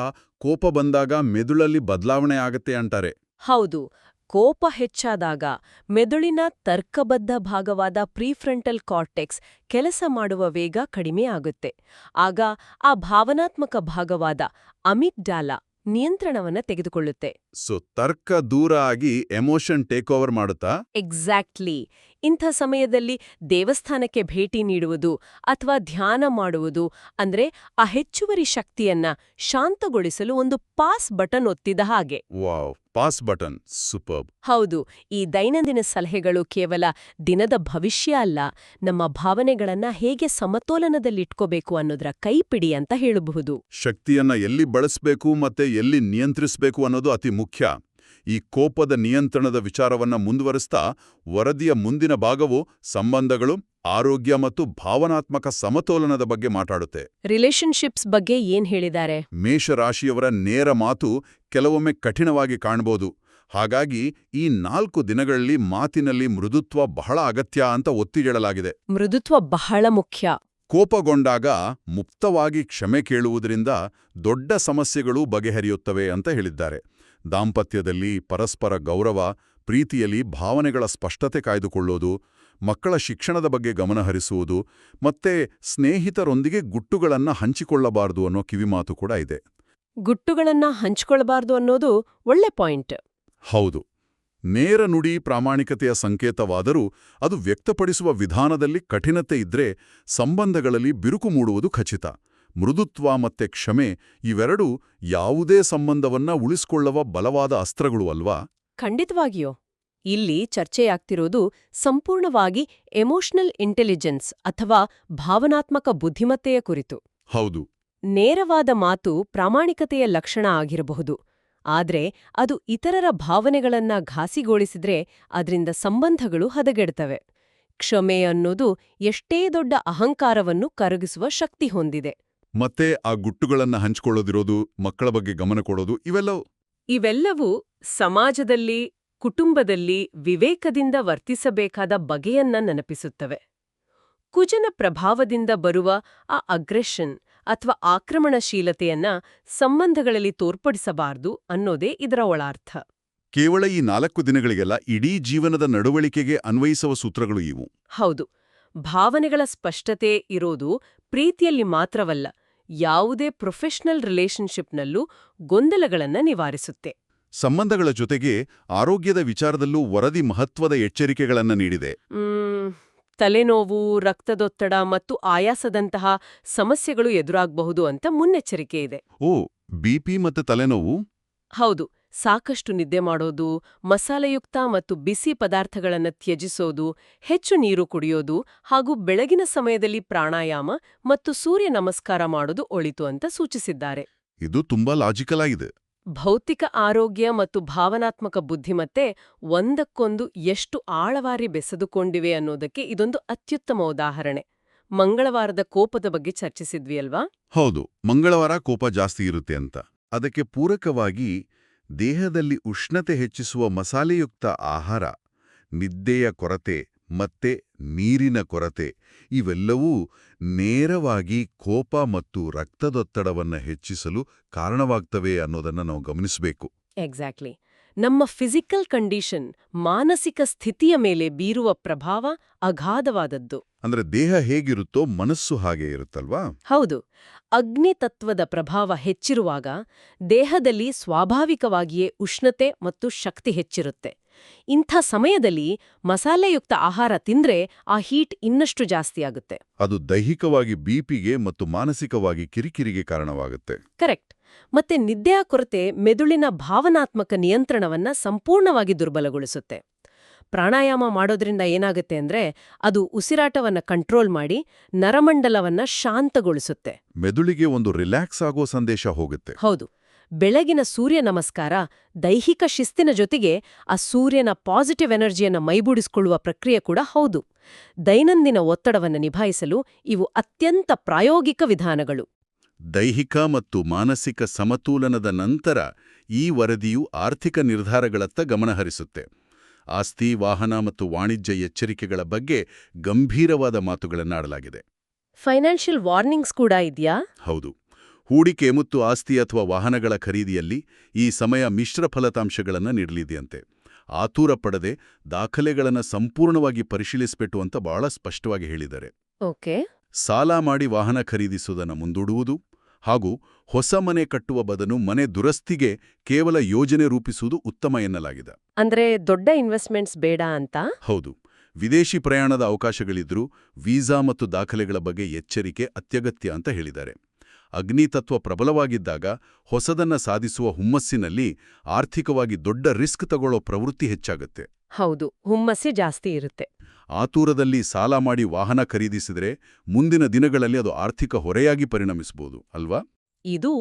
ಕೋಪ ಬಂದಾಗ ಮೆದುಳಲ್ಲಿ ಬದಲಾವಣೆ ಆಗತ್ತೆ ಅಂತಾರೆ. ಹೌದು, ಕೋಪ ಹೆಚ್ಚಾದಾಗ ಮೆದುಳಿನ ತರ್ಕಬದ್ಧ ಭಾಗವಾದ ಪ್ರೀಫ್ರಂಟಲ್ ಕಾರ್ಟೆಕ್ಸ್ ಕೆಲಸ ಮಾಡುವ ವೇಗ ಕಡಿಮೆ ಆಗುತ್ತೆ. ಆಗ ಆ ಭಾವನಾತ್ಮಕ ಭಾಗವಾದ ಅಮಿಗ್ಡಾಲಾ ನಿಯಂತ್ರಣವನ್ನ ತೆಗೆದುಕೊಳ್ಳುತ್ತೆ. ಸೊ ತರ್ಕ ದೂರ ಆಗಿ ಎಮೋಷನ್ ಟೇಕ್ ಓವರ್ ಮಾಡುತ್ತಾ? ಎಕ್ಸಾಕ್ಟ್ಲಿ. ಇಂಥ ಸಮಯದಲ್ಲಿ ದೇವಸ್ಥಾನಕ್ಕೆ ಭೇಟಿ ನೀಡುವುದು ಅಥವಾ ಧ್ಯಾನ ಮಾಡುವುದು ಅಂದ್ರೆ ಆ ಹೆಚ್ಚುವರಿ ಶಕ್ತಿಯನ್ನ ಶಾಂತಗೊಳಿಸಲು ಒಂದು ಪಾಸ್ ಬಟನ್ ಒತ್ತಿದ ಹಾಗೆ. Wow, pass button, superb. ಹೌದು, ಈ ದೈನಂದಿನ ಸಲಹೆಗಳು ಕೇವಲ ದಿನದ ಭವಿಷ್ಯ ಅಲ್ಲ, ನಮ್ಮ ಭಾವನೆಗಳನ್ನ ಹೇಗೆ ಸಮತೋಲನದಲ್ಲಿಟ್ಕೋಬೇಕು ಅನ್ನೋದರ ಕೈಪಿಡಿ ಅಂತ ಹೇಳಬಹುದು. ಶಕ್ತಿಯನ್ನ ಎಲ್ಲಿ ಬಳಸಬೇಕು ಮತ್ತೆ ಎಲ್ಲಿ ನಿಯಂತ್ರಿಸಬೇಕು ಅನ್ನೋದು ಅತಿ ಮುಖ್ಯ. ಈ ಕೋಪದ ನಿಯಂತ್ರಣದ ವಿಚಾರವನ್ನ ಮುಂದುವರಿಸ್ತಾ ವರದಿಯ ಮುಂದಿನ ಭಾಗವು ಸಂಬಂಧಗಳು, ಆರೋಗ್ಯ ಮತ್ತು ಭಾವನಾತ್ಮಕ ಸಮತೋಲನದ ಬಗ್ಗೆ ಮಾತಾಡುತ್ತೆ. ರಿಲೇಶನ್ಶಿಪ್ಸ್ ಬಗ್ಗೆ ಏನ್ ಹೇಳಿದ್ದಾರೆ? ಮೇಷರಾಶಿಯವರ ನೇರ ಮಾತು ಕೆಲವೊಮ್ಮೆ ಕಠಿಣವಾಗಿ ಕಾಣಬಹುದು. ಹಾಗಾಗಿ ಈ 4 ದಿನಗಳಲ್ಲಿ ಮಾತಿನಲ್ಲಿ ಮೃದುತ್ವ ಬಹಳ ಅಗತ್ಯ ಅಂತ ಒತ್ತಿ ಹೇಳಲಾಗಿದೆ. ಮೃದುತ್ವ ಬಹಳ ಮುಖ್ಯ. ಕೋಪಗೊಂಡಾಗ ಮುಕ್ತವಾಗಿ ಕ್ಷಮೆ ಕೇಳುವುದರಿಂದ ದೊಡ್ಡ ಸಮಸ್ಯೆಗಳು ಬಗೆಹರಿಯುತ್ತವೆ ಅಂತ ಹೇಳಿದ್ದಾರೆ. ದಾಂಪತ್ಯದಲ್ಲಿ ಪರಸ್ಪರ ಗೌರವ, ಪ್ರೀತಿಯಲ್ಲಿ ಭಾವನೆಗಳ ಸ್ಪಷ್ಟತೆ ಕಾಯ್ದುಕೊಳ್ಳೋದು, ಮಕ್ಕಳ ಶಿಕ್ಷಣದ ಬಗ್ಗೆ ಗಮನಹರಿಸುವುದು ಮತ್ತೆ ಸ್ನೇಹಿತರೊಂದಿಗೆ ಗುಟ್ಟುಗಳನ್ನ ಹಂಚಿಕೊಳ್ಳಬಾರದು ಅನ್ನೋ ಕಿವಿಮಾತು ಕೂಡ ಇದೆ. ಗುಟ್ಟುಗಳನ್ನ ಹಂಚಿಕೊಳ್ಳಬಾರ್ದು ಅನ್ನೋದು ಒಳ್ಳೆ ಪಾಯಿಂಟ್. ಹೌದು, ನೇರ ನುಡಿ ಪ್ರಾಮಾಣಿಕತೆಯ ಸಂಕೇತವಾದರೂ ಅದು ವ್ಯಕ್ತಪಡಿಸುವ ವಿಧಾನದಲ್ಲಿ ಕಠಿಣತೆ ಇದ್ರೆ ಸಂಬಂಧಗಳಲ್ಲಿ ಬಿರುಕು ಮೂಡುವುದು ಖಚಿತ. ಮೃದುತ್ವ ಮತ್ತೆ ಕ್ಷಮೆ ಇವೆರಡೂ ಯಾವುದೇ ಸಂಬಂಧವನ್ನ ಉಳಿಸಿಕೊಳ್ಳುವ ಬಲವಾದ ಅಸ್ತ್ರಗಳು ಅಲ್ವಾ? ಖಂಡಿತವಾಗಿಯೋ. ಇಲ್ಲಿ ಚರ್ಚೆಯಾಗ್ತಿರೋದು ಸಂಪೂರ್ಣವಾಗಿ ಎಮೋಷನಲ್ ಇಂಟೆಲಿಜೆನ್ಸ್ ಅಥವಾ ಭಾವನಾತ್ಮಕ ಬುದ್ಧಿಮತ್ತೆಯ ಕುರಿತು. ಹೌದು. ನೇರವಾದ ಮಾತು ಪ್ರಾಮಾಣಿಕತೆಯ ಲಕ್ಷಣ ಆಗಿರಬಹುದು, ಆದ್ರೆ ಅದು ಇತರರ ಭಾವನೆಗಳನ್ನ ಘಾಸಿಗೊಳಿಸಿದ್ರೆ ಅದರಿಂದ ಸಂಬಂಧಗಳು ಹದಗೆಡ್ತವೆ. ಕ್ಷಮೆ ಅನ್ನೋದು ಎಷ್ಟೇ ದೊಡ್ಡ ಅಹಂಕಾರವನ್ನು ಕರಗಿಸುವ ಶಕ್ತಿ ಹೊಂದಿದೆ. ಮತ್ತೆ ಆ ಗುಟ್ಟುಗಳನ್ನ ಹಂಚಿಕೊಳ್ಳೋದಿರೋದು, ಮಕ್ಕಳ ಬಗ್ಗೆ ಗಮನ ಕೊಡೋದು, ಇವೆಲ್ಲವೂ ಸಮಾಜದಲ್ಲಿ, ಕುಟುಂಬದಲ್ಲಿ ವಿವೇಕದಿಂದ ವರ್ತಿಸಬೇಕಾದ ಬಗೆಯನ್ನ ನೆನಪಿಸುತ್ತವೆ. ಕುಜನ ಪ್ರಭಾವದಿಂದ ಬರುವ ಆ ಅಗ್ರೆಷನ್ ಅಥವಾ ಆಕ್ರಮಣಶೀಲತೆಯನ್ನ ಸಂಬಂಧಗಳಲ್ಲಿ ತೋರ್ಪಡಿಸಬಾರದು ಅನ್ನೋದೇ ಇದರ ಒಳಾರ್ಥ. ಕೇವಲ ಈ 4 ದಿನಗಳಿಗೆಲ್ಲ ಇಡೀ ಜೀವನದ ನಡವಳಿಕೆಗೆ ಅನ್ವಯಿಸುವ ಸೂತ್ರಗಳು ಇವು. ಹೌದು, ಭಾವನೆಗಳ ಸ್ಪಷ್ಟತೆ ಇರೋದು ಪ್ರೀತಿಯಲ್ಲಿ ಮಾತ್ರವಲ್ಲ, ಯಾವುದೇ ಪ್ರೊಫೆಷನಲ್ ರಿಲೇಶನ್ಶಿಪ್ನಲ್ಲೂ ಗೊಂದಲಗಳನ್ನ ನಿವಾರಿಸುತ್ತೆ. ಸಂಬಂಧಗಳ ಜೊತೆಗೆ ಆರೋಗ್ಯದ ವಿಚಾರದಲ್ಲೂ ವರದಿ ಮಹತ್ವದ ಎಚ್ಚರಿಕೆಗಳನ್ನ ನೀಡಿದೆ. ತಲೆನೋವು, ರಕ್ತದೊತ್ತಡ ಮತ್ತು ಆಯಾಸದಂತಹ ಸಮಸ್ಯೆಗಳು ಎದುರಾಗಬಹುದು ಅಂತ ಮುನ್ನೆಚ್ಚರಿಕೆ ಇದೆ. ಓ, ಬಿಪಿ ಮತ್ತು ತಲೆನೋವು? ಹೌದು, ಸಾಕಷ್ಟು ನಿದ್ದೆ ಮಾಡೋದು, ಮಸಾಲೆಯುಕ್ತ ಮತ್ತು ಬಿಸಿ ಪದಾರ್ಥಗಳನ್ನು ತ್ಯಜಿಸೋದು, ಹೆಚ್ಚು ನೀರು ಕುಡಿಯೋದು ಹಾಗೂ ಬೆಳಗಿನ ಸಮಯದಲ್ಲಿ ಪ್ರಾಣಾಯಾಮ ಮತ್ತು ಸೂರ್ಯ ನಮಸ್ಕಾರ ಮಾಡೋದು ಒಳಿತು ಅಂತ ಸೂಚಿಸಿದ್ದಾರೆ. ಇದು ತುಂಬಾ ಲಾಜಿಕಲ್ ಆಗಿದೆ. ಭೌತಿಕ ಆರೋಗ್ಯ ಮತ್ತು ಭಾವನಾತ್ಮಕ ಬುದ್ಧಿಮತ್ತೆ ಒಂದಕ್ಕೊಂದು ಎಷ್ಟು ಆಳವಾರಿ ಬೆಸೆದುಕೊಂಡಿವೆ ಅನ್ನೋದಕ್ಕೆ ಇದೊಂದು ಅತ್ಯುತ್ತಮ ಉದಾಹರಣೆ. ಮಂಗಳವಾರದ ಕೋಪದ ಬಗ್ಗೆ ಚರ್ಚಿಸಿದ್ವಿ ಅಲ್ವಾ? ಹೌದು, ಮಂಗಳವಾರ ಕೋಪ ಜಾಸ್ತಿ ಇರುತ್ತೆ ಅಂತ. ಅದಕ್ಕೆ ಪೂರಕವಾಗಿ ದೇಹದಲ್ಲಿ ಉಷ್ಣತೆ ಹೆಚ್ಚಿಸುವ ಮಸಾಲೆಯುಕ್ತ ಆಹಾರ, ನಿದ್ದೆಯ ಕೊರತೆ ಮತ್ತೆ ನೀರಿನ ಕೊರತೆ ಇವೆಲ್ಲವೂ ನೇರವಾಗಿ ಕೋಪ ಮತ್ತು ರಕ್ತದೊತ್ತಡವನ್ನು ಹೆಚ್ಚಿಸಲು ಕಾರಣವಾಗ್ತವೆ ಅನ್ನೋದನ್ನ ನಾವು ಗಮನಿಸಬೇಕು. ಎಕ್ಸಾಕ್ಟ್ಲಿ. ನಮ್ಮ ಫಿಸಿಕಲ್ ಕಂಡೀಷನ್, ಮಾನಸಿಕ ಸ್ಥಿತಿಯ ಮೇಲೆ ಬೀರುವ ಪ್ರಭಾವ ಅಗಾಧವಾದದ್ದು. ಅಂದ್ರೆ ದೇಹ ಹೇಗಿರುತ್ತೋ ಮನಸ್ಸು ಹಾಗೆ ಇರುತ್ತಲ್ವಾ? ಹೌದು. ಅಗ್ನಿ ತತ್ವದ ಪ್ರಭಾವ ಹೆಚ್ಚಿರುವಾಗ ದೇಹದಲ್ಲಿ ಸ್ವಾಭಾವಿಕವಾಗಿಯೇ ಉಷ್ಣತೆ ಮತ್ತು ಶಕ್ತಿ ಹೆಚ್ಚಿರುತ್ತೆ. ಇಂಥ ಸಮಯದಲ್ಲಿ ಮಸಾಲೆಯುಕ್ತ ಆಹಾರ ತಿಂದ್ರೆ ಆ ಹೀಟ್ ಇನ್ನಷ್ಟು ಜಾಸ್ತಿಯಾಗುತ್ತೆ. ಅದು ದೈಹಿಕವಾಗಿ ಬಿಪಿಗೆ ಮತ್ತು ಮಾನಸಿಕವಾಗಿ ಕಿರಿಕಿರಿಗೆ ಕಾರಣವಾಗುತ್ತೆ. ಕರೆಕ್ಟ್. ಮತ್ತೆ ನಿದ್ದೆಯ ಕೊರತೆ ಮೆದುಳಿನ ಭಾವನಾತ್ಮಕ ನಿಯಂತ್ರಣವನ್ನ ಸಂಪೂರ್ಣವಾಗಿ ದುರ್ಬಲಗೊಳಿಸುತ್ತೆ. ಪ್ರಾಣಾಯಾಮ ಮಾಡೋದ್ರಿಂದ ಏನಾಗುತ್ತೆ ಅಂದ್ರೆ ಅದು ಉಸಿರಾಟವನ್ನ ಕಂಟ್ರೋಲ್ ಮಾಡಿ ನರಮಂಡಲವನ್ನ ಶಾಂತಗೊಳಿಸುತ್ತೆ. ಮೆದುಳಿಗೆ ಒಂದು ರಿಲ್ಯಾಕ್ಸ್ ಆಗೋ ಸಂದೇಶ ಹೋಗುತ್ತೆ. ಹೌದು. ಬೆಳಗಿನ ಸೂರ್ಯ ನಮಸ್ಕಾರ ದೈಹಿಕ ಶಿಸ್ತಿನ ಜೊತೆಗೆ ಆ ಸೂರ್ಯನ ಪಾಸಿಟಿವ್ ಎನರ್ಜಿಯನ್ನ ಮೈಗೂಡಿಸಿಕೊಳ್ಳುವ ಪ್ರಕ್ರಿಯೆ ಕೂಡ ಹೌದು. ದೈನಂದಿನ ಒತ್ತಡವನ್ನು ನಿಭಾಯಿಸಲು ಇವು ಅತ್ಯಂತ ಪ್ರಾಯೋಗಿಕ ವಿಧಾನಗಳು. ದೈಹಿಕ ಮತ್ತು ಮಾನಸಿಕ ಸಮತೋಲನದ ನಂತರ ಈ ವರದಿಯು ಆರ್ಥಿಕ ನಿರ್ಧಾರಗಳತ್ತ ಗಮನಹರಿಸುತ್ತೆ. ಆಸ್ತಿ, ವಾಹನ ಮತ್ತು ವಾಣಿಜ್ಯ ಎಚ್ಚರಿಕೆಗಳ ಬಗ್ಗೆ ಗಂಭೀರವಾದ ಮಾತುಗಳನ್ನಾಡಲಾಗಿದೆ. ಫೈನಾನ್ಷಿಯಲ್ ವಾರ್ನಿಂಗ್ಸ್ ಕೂಡ ಇದೆಯಾ? ಹೌದು. ಹೂಡಿಕೆ ಮತ್ತು ಆಸ್ತಿ ಅಥವಾ ವಾಹನಗಳ ಖರೀದಿಯಲ್ಲಿ ಈ ಸಮಯ ಮಿಶ್ರ ಫಲಿತಾಂಶಗಳನ್ನು ನೀಡಲಿದೆಯಂತೆ. ಆತುರ ಪಡದೆ ದಾಖಲೆಗಳನ್ನು ಸಂಪೂರ್ಣವಾಗಿ ಪರಿಶೀಲಿಸಬೇಕು ಅಂತ ಬಹಳ ಸ್ಪಷ್ಟವಾಗಿ ಹೇಳಿದ್ದಾರೆ. ಓಕೆ. ಸಾಲ ಮಾಡಿ ವಾಹನ ಖರೀದಿಸುವುದನ್ನು ಮುಂದೂಡುವುದು ಹಾಗೂ ಹೊಸ ಮನೆ ಕಟ್ಟುವ ಬದಲು ಮನೆ ದುರಸ್ತಿಗೆ ಕೇವಲ ಯೋಜನೆ ರೂಪಿಸುವುದು ಉತ್ತಮ ಎನ್ನಲಾಗಿದೆ. ಅಂದ್ರೆ ದೊಡ್ಡ ಇನ್ವೆಸ್ಟ್ಮೆಂಟ್ಸ್ ಬೇಡ ಅಂತ? ಹೌದು. ವಿದೇಶಿ ಪ್ರಯಾಣದ ಅವಕಾಶಗಳಿದ್ರೂ ವೀಸಾ ಮತ್ತು ದಾಖಲೆಗಳ ಬಗ್ಗೆ ಎಚ್ಚರಿಕೆ ಅತ್ಯಗತ್ಯ ಅಂತ ಹೇಳಿದ್ದಾರೆ. ಅಗ್ನಿತತ್ವ ಪ್ರಬಲವಾಗಿದ್ದಾಗ ಹೊಸದನ್ನ ಸಾಧಿಸುವ ಹುಮ್ಮಸ್ಸಿನಲ್ಲಿ ಆರ್ಥಿಕವಾಗಿ ದೊಡ್ಡ ರಿಸ್ಕ್ ತಗೊಳ್ಳೋ ಪ್ರವೃತ್ತಿ ಹೆಚ್ಚಾಗುತ್ತೆ. ಹೌದು, ಹುಮ್ಮಸ್ಸೆ ಜಾಸ್ತಿ ಇರುತ್ತೆ. ಆತುರದಲ್ಲಿ ಸಾಲ ಮಾಡಿ ವಾಹನ ಖರೀದಿಸಿದರೆ ಮುಂದಿನ ದಿನಗಳಲ್ಲಿ ಅದು ಆರ್ಥಿಕ ಹೊರೆಯಾಗಿ ಪರಿಣಮಿಸಬಹುದು ಅಲ್ವಾ? ಇದು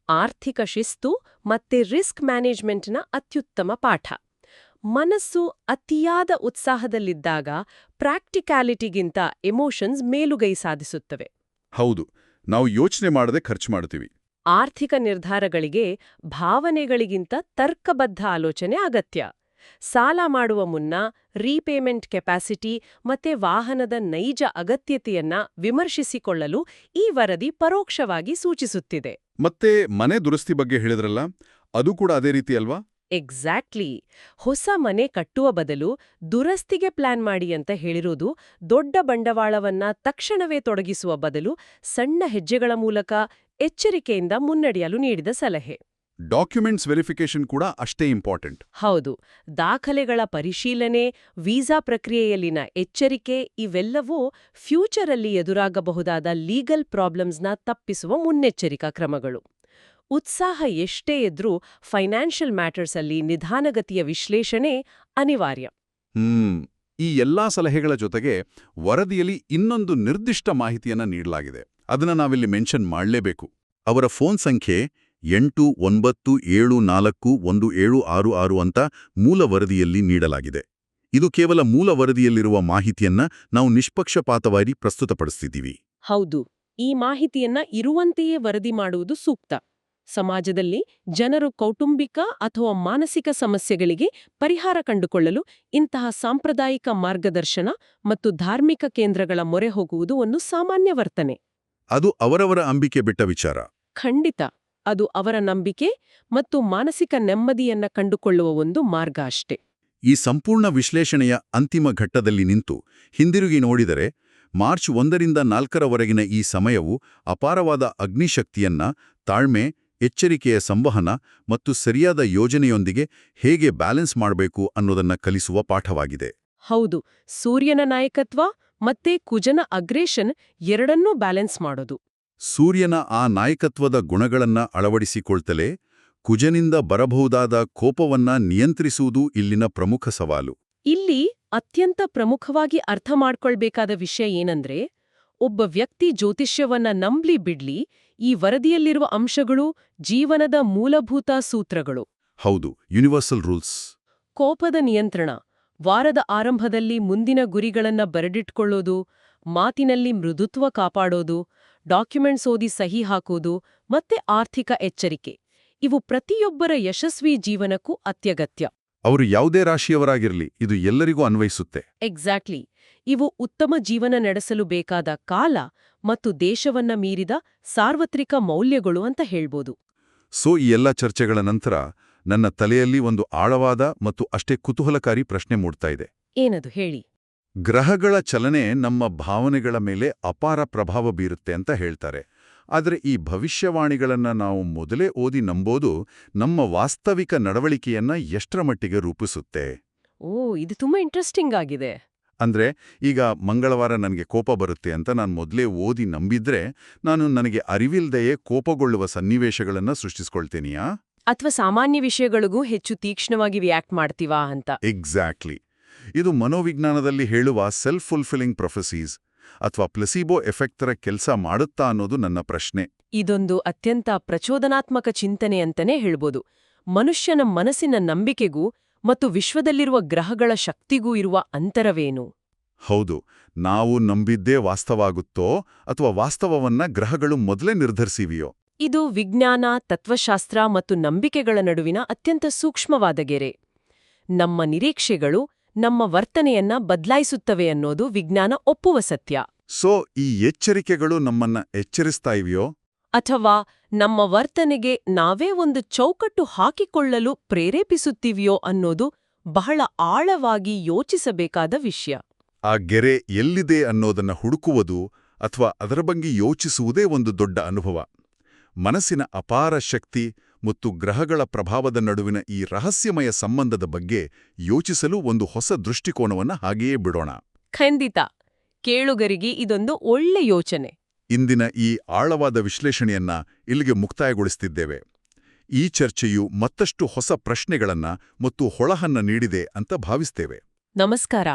ಆರ್ಥಿಕ ಶಿಸ್ತು ಮತ್ತೆ ರಿಸ್ಕ್ ಮ್ಯಾನೇಜ್ಮೆಂಟ್ನ ಅತ್ಯುತ್ತಮ ಪಾಠ. ಮನಸ್ಸು ಅತಿಯಾದ ಉತ್ಸಾಹದಲ್ಲಿದ್ದಾಗ ಪ್ರಾಕ್ಟಿಕ್ಯಾಲಿಟಿಗಿಂತ ಎಮೋಷನ್ಸ್ ಮೇಲುಗೈ ಸಾಧಿಸುತ್ತವೆ. ಹೌದು, ನಾವು ಯೋಚನೆ ಮಾಡದೆ ಖರ್ಚು ಮಾಡ್ತೀವಿ. ಆರ್ಥಿಕ ನಿರ್ಧಾರಗಳಿಗೆ ಭಾವನೆಗಳಿಗಿಂತ ತರ್ಕಬದ್ಧ ಆಲೋಚನೆ ಅಗತ್ಯ. ಸಾಲ ಮಾಡುವ ಮುನ್ನ ರೀಪೇಮೆಂಟ್ ಕೆಪಾಸಿಟಿ ಮತ್ತೆ ವಾಹನದ ನೈಜ ಅಗತ್ಯತೆಯನ್ನ ವಿಮರ್ಶಿಸಿಕೊಳ್ಳಲು ಈ ವರದಿ ಪರೋಕ್ಷವಾಗಿ ಸೂಚಿಸುತ್ತಿದೆ. ಮತ್ತೆ ಮನೆ ದುರಸ್ತಿ ಬಗ್ಗೆ ಹೇಳಿದ್ರಲ್ಲ, ಅದು ಕೂಡ ಅದೇ ರೀತಿ ಅಲ್ವಾ? ಎಕ್ಸಾಕ್ಟ್ಲಿ. ಹೊಸ ಮನೆ ಕಟ್ಟುವ ಬದಲು ದುರಸ್ತಿಗೆ ಪ್ಲಾನ್ ಮಾಡಿ ಅಂತ ಹೇಳಿರೋದು ದೊಡ್ಡ ಬಂಡವಾಳವನ್ನ ತಕ್ಷಣವೇ ತೊಡಗಿಸುವ ಬದಲು ಸಣ್ಣ ಹೆಜ್ಜೆಗಳ ಮೂಲಕ ಎಚ್ಚರಿಕೆಯಿಂದ ಮುನ್ನಡೆಯಲು ನೀಡಿದ ಸಲಹೆ. ಡಾಕ್ಯುಮೆಂಟ್ಸ್ ವೆರಿಫಿಕೇಶನ್ ಕೂಡ ಅಷ್ಟೇ ಇಂಪಾರ್ಟೆಂಟ್. ಹೌದು. ದಾಖಲೆಗಳ ಪರಿಶೀಲನೆ, ವೀಸಾ ಪ್ರಕ್ರಿಯೆಯಲ್ಲಿನ ಎಚ್ಚರಿಕೆ ಇವೆಲ್ಲವೂ ಫ್ಯೂಚರಲ್ಲಿ ಎದುರಾಗಬಹುದಾದ ಲೀಗಲ್ ಪ್ರಾಬ್ಲಮ್ಸ್ನ ತಪ್ಪಿಸುವ ಮುನ್ನೆಚ್ಚರಿಕಾ ಕ್ರಮಗಳು. ಉತ್ಸಾಹ ಎಷ್ಟೇ ಇದ್ರೂ ಫೈನಾನ್ಷಿಯಲ್ ಮ್ಯಾಟರ್ಸಲ್ಲಿ ನಿಧಾನಗತಿಯ ವಿಶ್ಲೇಷಣೆ ಅನಿವಾರ್ಯ. ಈ ಎಲ್ಲಾ ಸಲಹೆಗಳ ಜೊತೆಗೆ ವರದಿಯಲ್ಲಿ ಇನ್ನೊಂದು ನಿರ್ದಿಷ್ಟ ಮಾಹಿತಿಯನ್ನ ನೀಡಲಾಗಿದೆ. ಅದನ್ನ ನಾವಿಲ್ಲಿ ಮೆನ್ಷನ್ ಮಾಡಲೇಬೇಕು. ಅವರ ಫೋನ್ ಸಂಖ್ಯೆ 89741766 ಅಂತ ಮೂಲ ವರದಿಯಲ್ಲಿ ನೀಡಲಾಗಿದೆ. ಇದು ಕೇವಲ ಮೂಲ ವರದಿಯಲ್ಲಿರುವ ಮಾಹಿತಿಯನ್ನ ನಾವು ನಿಷ್ಪಕ್ಷಪಾತವಾಗಿ ಪ್ರಸ್ತುತಪಡಿಸ್ತಿದ್ದೀವಿ. ಹೌದು, ಈ ಮಾಹಿತಿಯನ್ನ ಇರುವಂತೆಯೇ ವರದಿ ಮಾಡುವುದು ಸೂಕ್ತ. ಸಮಾಜದಲ್ಲಿ ಜನರು ಕೌಟುಂಬಿಕ ಅಥವಾ ಮಾನಸಿಕ ಸಮಸ್ಯೆಗಳಿಗೆ ಪರಿಹಾರ ಕಂಡುಕೊಳ್ಳಲು ಇಂತಹ ಸಾಂಪ್ರದಾಯಿಕ ಮಾರ್ಗದರ್ಶನ ಮತ್ತು ಧಾರ್ಮಿಕ ಕೇಂದ್ರಗಳ ಮೊರೆ ಹೋಗುವುದು ಒಂದು ಸಾಮಾನ್ಯ ವರ್ತನೆ. ಅದು ಅವರವರ ಅಂಬಿಕೆ ಬಿಟ್ಟ ವಿಚಾರ. ಖಂಡಿತ. ಅದು ಅವರ ನಂಬಿಕೆ ಮತ್ತು ಮಾನಸಿಕ ನೆಮ್ಮದಿಯನ್ನ ಕಂಡುಕೊಳ್ಳುವ ಒಂದು ಮಾರ್ಗ ಅಷ್ಟೇ. ಈ ಸಂಪೂರ್ಣ ವಿಶ್ಲೇಷಣೆಯ ಅಂತಿಮ ಘಟ್ಟದಲ್ಲಿ ನಿಂತು ಹಿಂದಿರುಗಿ ನೋಡಿದರೆ ಮಾರ್ಚ್ 1ರಿಂದ 4ರವರೆಗಿನ ಈ ಸಮಯವು ಅಪಾರವಾದ ಅಗ್ನಿಶಕ್ತಿಯನ್ನ, ತಾಳ್ಮೆ, ಎಚ್ಚರಿಕೆಯ ಸಂವಹನ ಮತ್ತು ಸರಿಯಾದ ಯೋಜನೆಯೊಂದಿಗೆ ಹೇಗೆ ಬ್ಯಾಲೆನ್ಸ್ ಮಾಡಬೇಕು ಅನ್ನೋದನ್ನ ಕಲಿಸುವ ಪಾಠವಾಗಿದೆ. ಹೌದು, ಸೂರ್ಯನ ನಾಯಕತ್ವ ಮತ್ತೆ ಕುಜನ ಅಗ್ರೇಷನ್ ಎರಡನ್ನೂ ಬ್ಯಾಲೆನ್ಸ್ ಮಾಡೋದು. ಸೂರ್ಯನ ಆ ನಾಯಕತ್ವದ ಗುಣಗಳನ್ನ ಅಳವಡಿಸಿಕೊಳ್ತಲೇ ಕುಜನಿಂದ ಬರಬಹುದಾದ ಕೋಪವನ್ನ ನಿಯಂತ್ರಿಸುವುದು ಇಲ್ಲಿನ ಪ್ರಮುಖ ಸವಾಲು. ಇಲ್ಲಿ ಅತ್ಯಂತ ಪ್ರಮುಖವಾಗಿ ಅರ್ಥ ಮಾಡ್ಕೊಳ್ಬೇಕಾದ ವಿಷಯ ಏನಂದ್ರೆ, ಒಬ್ಬ ವ್ಯಕ್ತಿ ಜ್ಯೋತಿಷ್ಯವನ್ನ ನಂಬ್ಲಿ ಬಿಡ್ಲಿ, ಈ ವರದಿಯಲ್ಲಿರುವ ಅಂಶಗಳು ಜೀವನದ ಮೂಲಭೂತ ಸೂತ್ರಗಳು. ಹೌದು, ಯೂನಿವರ್ಸಲ್ ರೂಲ್ಸ್. ಕೋಪದ ನಿಯಂತ್ರಣ, ವಾರದ ಆರಂಭದಲ್ಲಿ ಮುಂದಿನ ಗುರಿಗಳನ್ನ ಬರೆದಿಟ್ಕೊಳ್ಳೋದು, ಮಾತಿನಲ್ಲಿ ಮೃದುತ್ವ ಕಾಪಾಡೋದು, ಡಾಕ್ಯುಮೆಂಟ್ಸ್ ಓದಿ ಸಹಿ ಹಾಕೋದು ಮತ್ತೆ ಆರ್ಥಿಕ ಎಚ್ಚರಿಕೆ ಇವು ಪ್ರತಿಯೊಬ್ಬರ ಯಶಸ್ವಿ ಜೀವನಕ್ಕೂ ಅತ್ಯಗತ್ಯ. ಅವರು ಯಾವುದೇ ರಾಶಿಯವರಾಗಿರಲಿ, ಇದು ಎಲ್ಲರಿಗೂ ಅನ್ವಯಿಸುತ್ತೆ. ಎಕ್ಸಾಕ್ಟ್ಲಿ. ಇವು ಉತ್ತಮ ಜೀವನ ನಡೆಸಲು ಬೇಕಾದ ಕಾಲ ಮತ್ತು ದೇಶವನ್ನ ಮೀರಿದ ಸಾರ್ವತ್ರಿಕ ಮೌಲ್ಯಗಳು ಅಂತ ಹೇಳ್ಬೋದು. ಈ ಎಲ್ಲ ಚರ್ಚೆಗಳ ನಂತರ ನನ್ನ ತಲೆಯಲ್ಲಿ ಒಂದು ಆಳವಾದ ಮತ್ತು ಅಷ್ಟೇ ಕುತೂಹಲಕಾರಿ ಪ್ರಶ್ನೆ ಮೂಡ್ತಾ ಇದೆ. ಏನದು ಹೇಳಿ. ಗ್ರಹಗಳ ಚಲನೆ ನಮ್ಮ ಭಾವನೆಗಳ ಮೇಲೆ ಅಪಾರ ಪ್ರಭಾವ ಬೀರುತ್ತೆ ಅಂತ ಹೇಳ್ತಾರೆ. ಆದರೆ ಈ ಭವಿಷ್ಯವಾಣಿಗಳನ್ನ ನಾವು ಮೊದಲೇ ಓದಿ ನಂಬೋದು ನಮ್ಮ ವಾಸ್ತವಿಕ ನಡವಳಿಕೆಯನ್ನ ಎಷ್ಟರ ಮಟ್ಟಿಗೆ ರೂಪಿಸುತ್ತೆ? ಇದು ತುಂಬಾ ಇಂಟ್ರೆಸ್ಟಿಂಗ್ ಆಗಿದೆ. ಅಂದ್ರೆ ಈಗ ಮಂಗಳವಾರ ನನಗೆ ಕೋಪ ಬರುತ್ತೆ ಅಂತ ನಾನು ಮೊದಲೇ ಓದಿ ನಂಬಿದ್ರೆ ನಾನು ನನಗೆ ಅರಿವಿಲ್ದೆಯೇ ಕೋಪಗೊಳ್ಳುವ ಸನ್ನಿವೇಶಗಳನ್ನ ಸೃಷ್ಟಿಸ್ಕೊಳ್ತೇನೆಯಾ? ಅಥವಾ ಸಾಮಾನ್ಯ ವಿಷಯಗಳಿಗೂ ಹೆಚ್ಚು ತೀಕ್ಷ್ಣವಾಗಿ ರಿಯಾಕ್ಟ್ ಮಾಡ್ತೀವಾ ಅಂತ. ಎಕ್ಸಾಕ್ಟ್ಲಿ. ಇದು ಮನೋವಿಜ್ಞಾನದಲ್ಲಿ ಹೇಳುವ ಸೆಲ್ಫ್ ಫುಲ್ಫಿಲ್ಲಿಂಗ್ ಪ್ರೊಫೆಸೀಸ್ ಅಥವಾ ಪ್ಲೆಸಿಬೋ ಎಫೆಕ್ಟ್ ತರ ಕೆಲಸ ಮಾಡುತ್ತಾ ಅನ್ನೋದು ನನ್ನ ಪ್ರಶ್ನೆ. ಇದೊಂದು ಅತ್ಯಂತ ಪ್ರಚೋದನಾತ್ಮಕ ಚಿಂತನೆ ಅಂತಾನೆ ಹೇಳ್ಬೋದು. ಮನುಷ್ಯನ ಮನಸ್ಸಿನ ನಂಬಿಕೆಗೂ ಮತ್ತು ವಿಶ್ವದಲ್ಲಿರುವ ಗ್ರಹಗಳ ಶಕ್ತಿಗೂ ಇರುವ ಅಂತರವೇನು? ಹೌದು, ನಾವು ನಂಬಿದ್ದೇ ವಾಸ್ತವಾಗುತ್ತೋ ಅಥವಾ ವಾಸ್ತವವನ್ನ ಗ್ರಹಗಳು ಮೊದಲೇ ನಿರ್ಧರಿಸಿವೆಯೋ? ಇದು ವಿಜ್ಞಾನ, ತತ್ವಶಾಸ್ತ್ರ ಮತ್ತು ನಂಬಿಕೆಗಳ ನಡುವಿನ ಅತ್ಯಂತ ಸೂಕ್ಷ್ಮವಾದ ಗೆರೆ. ನಮ್ಮ ನಿರೀಕ್ಷೆಗಳು ನಮ್ಮ ವರ್ತನೆಯನ್ನ ಬದಲಾಯಿಸುತ್ತವೆ ಅನ್ನೋದು ವಿಜ್ಞಾನ ಒಪ್ಪುವ ಸತ್ಯ. ಈ ಎಚ್ಚರಿಕೆಗಳು ನಮ್ಮನ್ನ ಎಚ್ಚರಿಸ್ತಾ ಇವೆಯೋ? ಅಥವಾ ನಮ್ಮ ವರ್ತನೆಗೆ ನಾವೇ ಒಂದು ಚೌಕಟ್ಟು ಹಾಕಿಕೊಳ್ಳಲು ಪ್ರೇರೇಪಿಸುತ್ತೀವಿಯೋ ಅನ್ನೋದು ಬಹಳ ಆಳವಾಗಿ ಯೋಚಿಸಬೇಕಾದ ವಿಷಯ. ಆ ಗೆರೆ ಎಲ್ಲಿದೆ ಅನ್ನೋದನ್ನ ಹುಡುಕುವುದು ಅಥವಾ ಅದರ ಬಗ್ಗೆ ಯೋಚಿಸುವುದೇ ಒಂದು ದೊಡ್ಡ ಅನುಭವ. ಮನಸ್ಸಿನ ಅಪಾರ ಶಕ್ತಿ ಮತ್ತು ಗ್ರಹಗಳ ಪ್ರಭಾವದ ನಡುವಿನ ಈ ರಹಸ್ಯಮಯ ಸಂಬಂಧದ ಬಗ್ಗೆ ಯೋಚಿಸಲು ಒಂದು ಹೊಸ ದೃಷ್ಟಿಕೋನವನ್ನ ಹಾಗೆಯೇ ಬಿಡೋಣ. ಖಂಡಿತ. ಕೇಳುಗರಿಗೆ ಇದೊಂದು ಒಳ್ಳೆ ಯೋಚನೆ. ಇಂದಿನ ಈ ಆಳವಾದ ವಿಶ್ಲೇಷಣೆಯನ್ನ ಇಲ್ಲಿಗೆ ಮುಕ್ತಾಯಗೊಳಿಸುತ್ತಿದ್ದೇವೆ. ಈ ಚರ್ಚೆಯು ಮತ್ತಷ್ಟು ಹೊಸ ಪ್ರಶ್ನೆಗಳನ್ನ ಮತ್ತು ಹೊಳಹನ್ನ ನೀಡಿದೆ ಅಂತ ಭಾವಿಸ್ತೇವೆ. ನಮಸ್ಕಾರ.